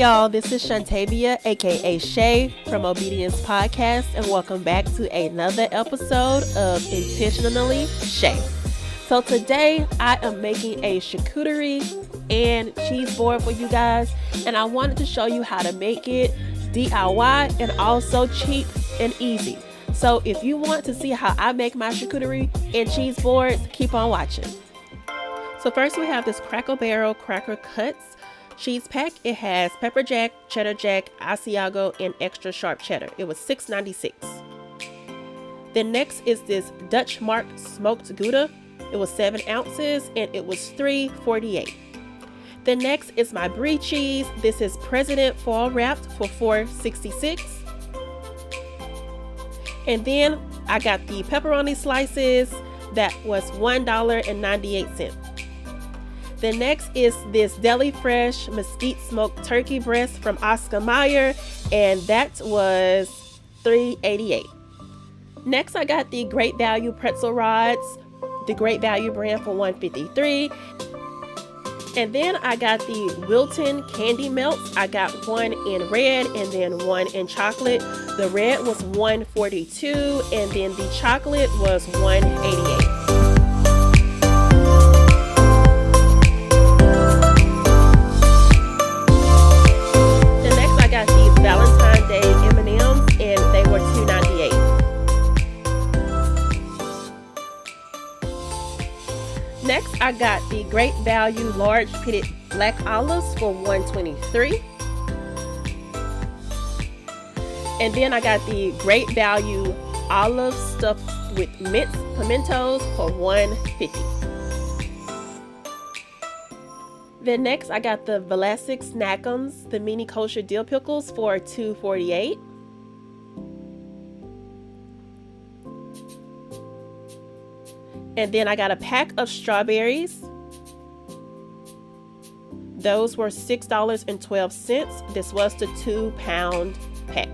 y'all, this is Shantavia, aka Shay from Obedience Podcast, and welcome back to another episode of Intentionally Shay. So today I am making a charcuterie and cheese board for you guys, and I wanted to show you how to make it DIY and also cheap and easy. So if you want to see how I make my charcuterie and cheese boards, keep on watching. So first we have this Cracker Barrel Cracker Cuts cheese pack. It has pepper jack, cheddar jack, Asiago, and extra sharp cheddar. It was $6.96. Then next is this Dutch Mark smoked Gouda. It was 7 ounces and it was $3.48. Then next is my brie cheese. This is President Fall Wrapped for $4.66. And then I got the pepperoni slices. That was $1.98. Then next is this Deli Fresh Mesquite Smoked Turkey Breast from Oscar Mayer, and that was $3.88. Next, I got the Great Value Pretzel Rods, the Great Value brand for $1.53. And then I got the Wilton Candy Melts. I got one in red and then one in chocolate. The red was $1.42 and then the chocolate was $1.88. Valentine's Day M&Ms and they were $2.98. Next, I got the Great Value Large Pitted Black Olives for $1.23. And then I got the Great Value Olives stuffed with minced pimentos for $1.50. Then next, I got the Vlasic Snackums, the mini kosher dill pickles for $2.48. And then I got a pack of strawberries. Those were $6.12. This was the 2-pound pack.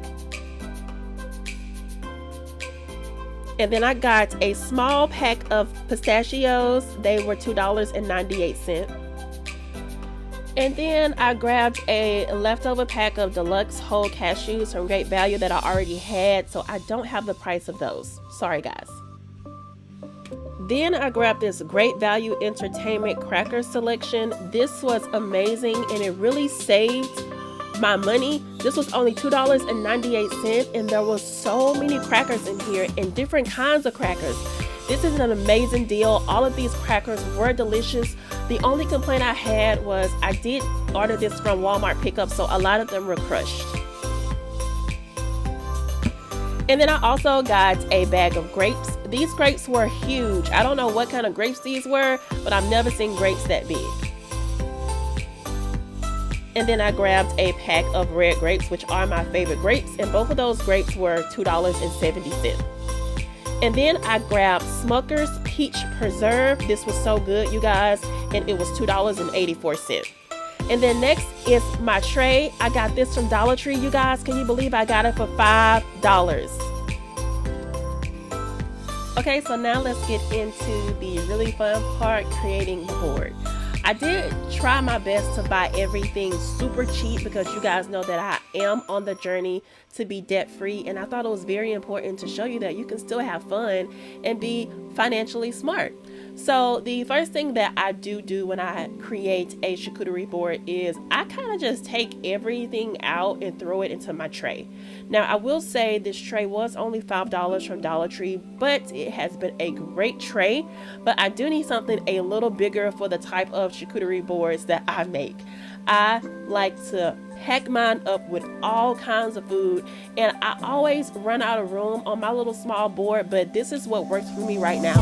And then I got a small pack of pistachios. They were $2.98. And then I grabbed a leftover pack of deluxe whole cashews from Great Value that I already had, so I don't have the price of those. Sorry, guys. Then I grabbed this Great Value Entertainment Cracker Selection. This was amazing and it really saved my money. This was only $2.98 and there was so many crackers in here and different kinds of crackers. This is an amazing deal. All of these crackers were delicious. The only complaint I had was I did order this from Walmart pickup, so a lot of them were crushed. And then I also got a bag of grapes. These grapes were huge. I don't know what kind of grapes these were, but I've never seen grapes that big. And then I grabbed a pack of red grapes, which are my favorite grapes, and both of those grapes were $2.70. And then I grabbed Smucker's Peach Preserve. This was so good, you guys, and it was $2.84. And then next is my tray. I got this from Dollar Tree, you guys. Can you believe I got it for $5? Okay, so now let's get into the really fun part, creating the board. I did try my best to buy everything super cheap because you guys know that I am on the journey to be debt free, and I thought it was very important to show you that you can still have fun and be financially smart. So the first thing that I do when I create a charcuterie board is I kind of just take everything out and throw it into my tray. Now I will say this tray was only $5 from Dollar Tree, but it has been a great tray. But I do need something a little bigger for the type of charcuterie boards that I make. I like to pack mine up with all kinds of food, and I always run out of room on my little small board, but this is what works for me right now.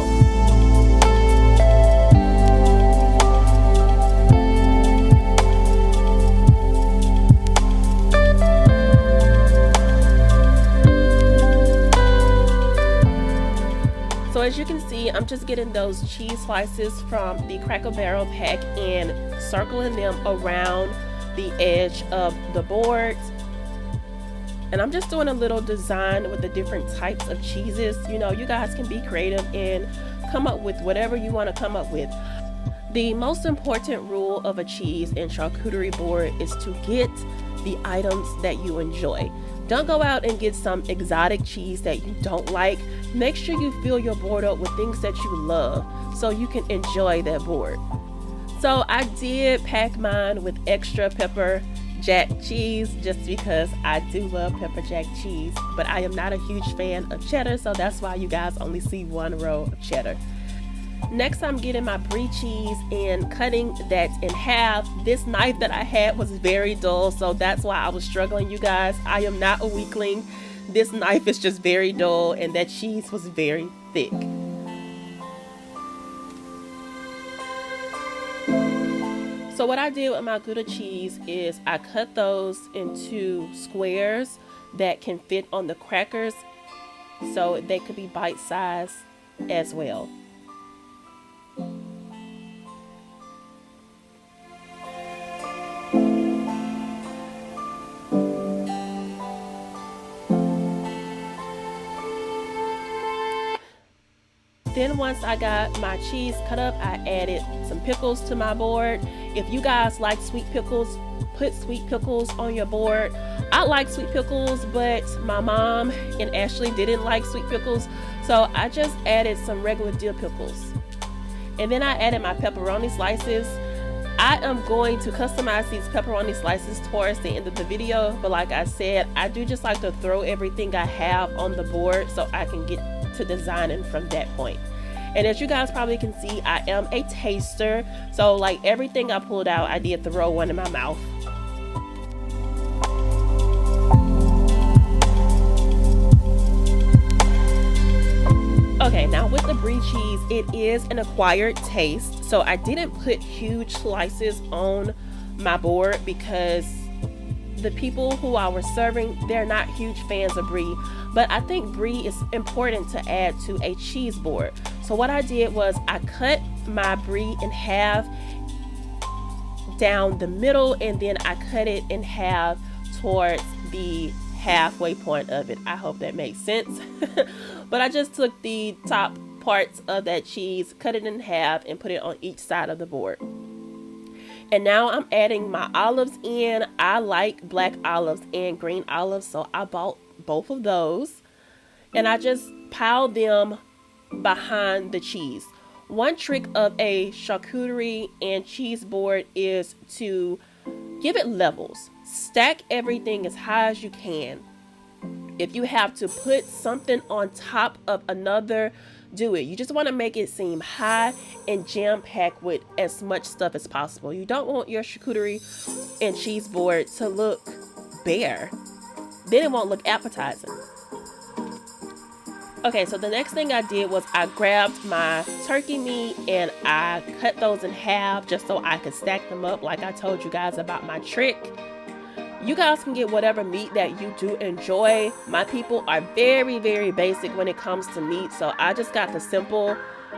So as you can see, I'm just getting those cheese slices from the Cracker Barrel pack and circling them around the edge of the board. And I'm just doing a little design with the different types of cheeses. You know, you guys can be creative and come up with whatever you want to come up with. The most important rule of a cheese and charcuterie board is to get the items that you enjoy. Don't go out and get some exotic cheese that you don't like. Make sure you fill your board up with things that you love so you can enjoy that board. So I did pack mine with extra pepper jack cheese just because I do love pepper jack cheese, but I am not a huge fan of cheddar, so that's why you guys only see one row of cheddar. Next, I'm getting my brie cheese and cutting that in half. This knife that I had was very dull, so that's why I was struggling, you guys. I am not a weakling. This knife is just very dull, and that cheese was very thick. So what I did with my Gouda cheese is I cut those into squares that can fit on the crackers, so they could be bite-sized as well. Then once I got my cheese cut up, I added some pickles to my board. If you guys like sweet pickles, put sweet pickles on your board. I like sweet pickles, but my mom and Ashley didn't like sweet pickles, so I just added some regular dill pickles. And then I added my pepperoni slices. I am going to customize these pepperoni slices towards the end of the video, but like I said, I do just like to throw everything I have on the board so I can get to designing from that point. And as you guys probably can see, I am a taster, so like everything I pulled out, I did throw one in my mouth. Okay, now with the brie cheese, it is an acquired taste, so I didn't put huge slices on my board because the people who I was serving, they're not huge fans of brie, but I think brie is important to add to a cheese board. So what I did was I cut my brie in half down the middle, and then I cut it in half towards the halfway point of it. I hope that makes sense. But I just took the top parts of that cheese, cut it in half, and put it on each side of the board. And now I'm adding my olives in. I like black olives and green olives, so I bought both of those. And I just piled them behind the cheese. One trick of a charcuterie and cheese board is to give it levels. Stack everything as high as you can. If you have to put something on top of another, do it. You just want to make it seem high and jam-packed with as much stuff as possible. You don't want your charcuterie and cheese board to look bare. Then it won't look appetizing. Okay, so the next thing I did was I grabbed my turkey meat and I cut those in half just so I could stack them up like I told you guys about my trick. You guys can get whatever meat that you do enjoy. My people are very, very basic when it comes to meat, so I just got the simple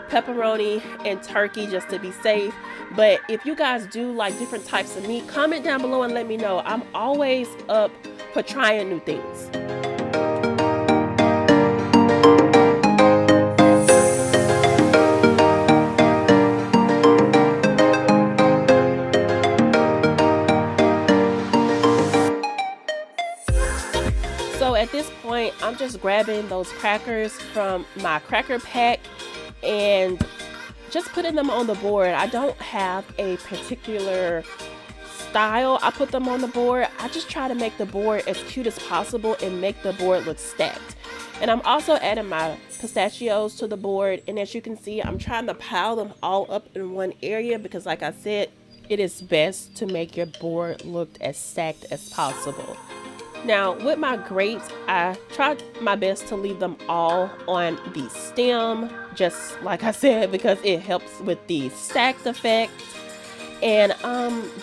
pepperoni and turkey just to be safe. But if you guys do like different types of meat, comment down below and let me know. I'm always up for trying new things. So at this point, I'm just grabbing those crackers from my cracker pack and just putting them on the board. I don't have a particular style I put them on the board. I just try to make the board as cute as possible and make the board look stacked. And I'm also adding my pistachios to the board, and as you can see, I'm trying to pile them all up in one area because like I said, it is best to make your board look as stacked as possible. Now with my grapes, I tried my best to leave them all on the stem, just like I said, because it helps with the stacked effect. And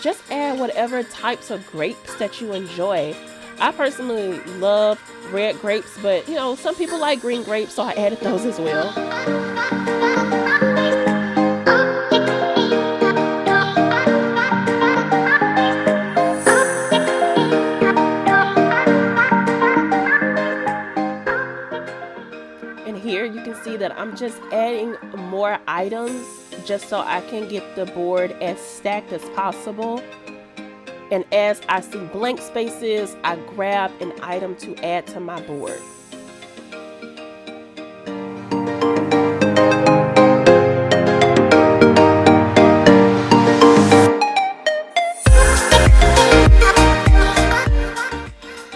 just add whatever types of grapes that you enjoy. I personally love red grapes, but you know, some people like green grapes, so I added those as well. And here you can see that I'm just adding more items just so I can get the board as stacked as possible. And as I see blank spaces, I grab an item to add to my board.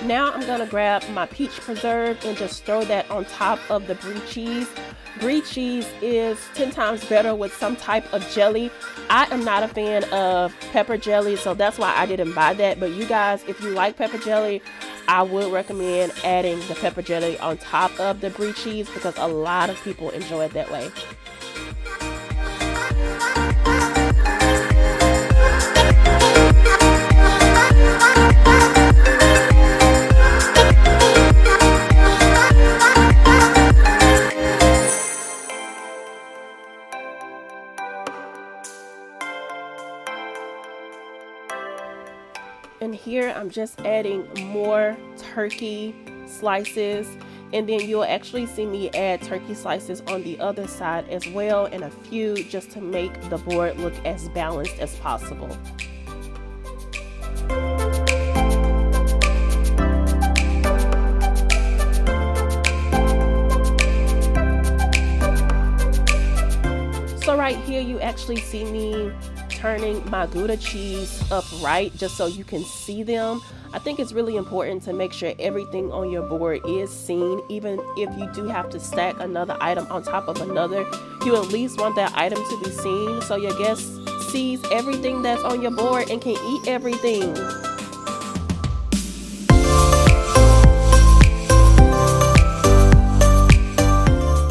Now I'm gonna grab my peach preserve and just throw that on top of the brie cheese. Brie cheese is 10 times better with some type of jelly. I am not a fan of pepper jelly, so that's why I didn't buy that. But you guys, if you like pepper jelly, I would recommend adding the pepper jelly on top of the brie cheese because a lot of people enjoy it that way. And here I'm just adding more turkey slices, and then you'll actually see me add turkey slices on the other side as well, and a few just to make the board look as balanced as possible. So right here you actually see me turning my Gouda cheese upright just so you can see them. I think it's really important to make sure everything on your board is seen. Even if you do have to stack another item on top of another, you at least want that item to be seen so your guest sees everything that's on your board and can eat everything.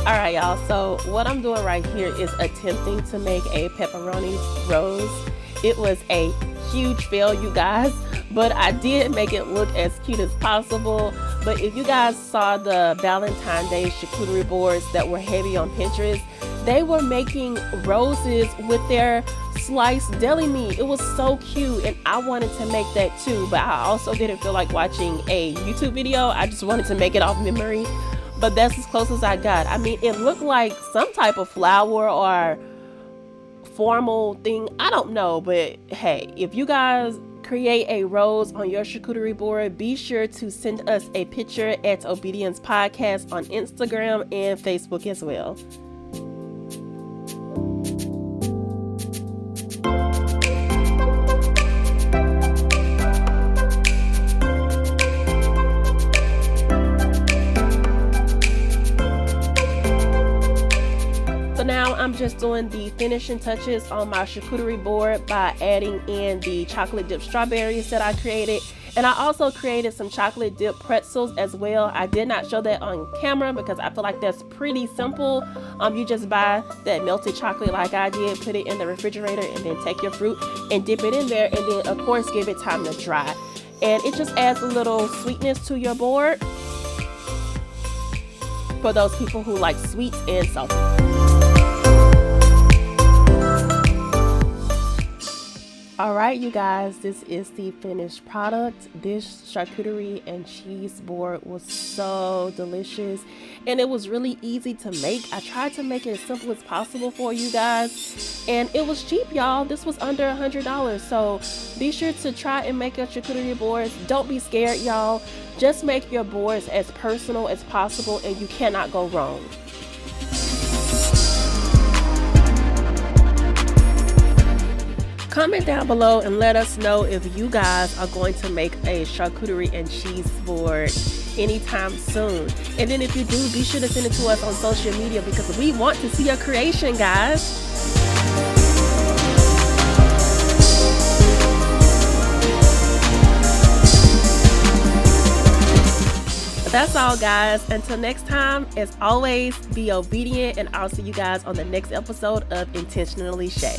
Alright y'all, so what I'm doing right here is attempting to make a pepperoni rose. It was a huge fail, you guys, but I did make it look as cute as possible. But if you guys saw the Valentine's Day charcuterie boards that were heavy on Pinterest, they were making roses with their sliced deli meat. It was so cute, and I wanted to make that too, but I also didn't feel like watching a YouTube video. I just wanted to make it off memory. But that's as close as I got. I mean, it looked like some type of flower or formal thing. I don't know, but hey, if you guys create a rose on your charcuterie board, be sure to send us a picture at Obedience Podcast on Instagram and Facebook as well. Now I'm just doing the finishing touches on my charcuterie board by adding in the chocolate dipped strawberries that I created, and I also created some chocolate dipped pretzels as well. I did not show that on camera because I feel like that's pretty simple. You just buy that melted chocolate like I did, put it in the refrigerator, and then take your fruit and dip it in there, and then of course give it time to dry, and it just adds a little sweetness to your board for those people who like sweet and salty. Alright you guys, this is the finished product. This charcuterie and cheese board was so delicious, and it was really easy to make. I tried to make it as simple as possible for you guys, and it was cheap, y'all. This was under $100, so be sure to try and make your charcuterie boards. Don't be scared, y'all. Just make your boards as personal as possible, and you cannot go wrong. Comment down below and let us know if you guys are going to make a charcuterie and cheese board anytime soon. And then if you do, be sure to send it to us on social media because we want to see your creation, guys. That's all, guys. Until next time, as always, be obedient, and I'll see you guys on the next episode of Intentionally Shay.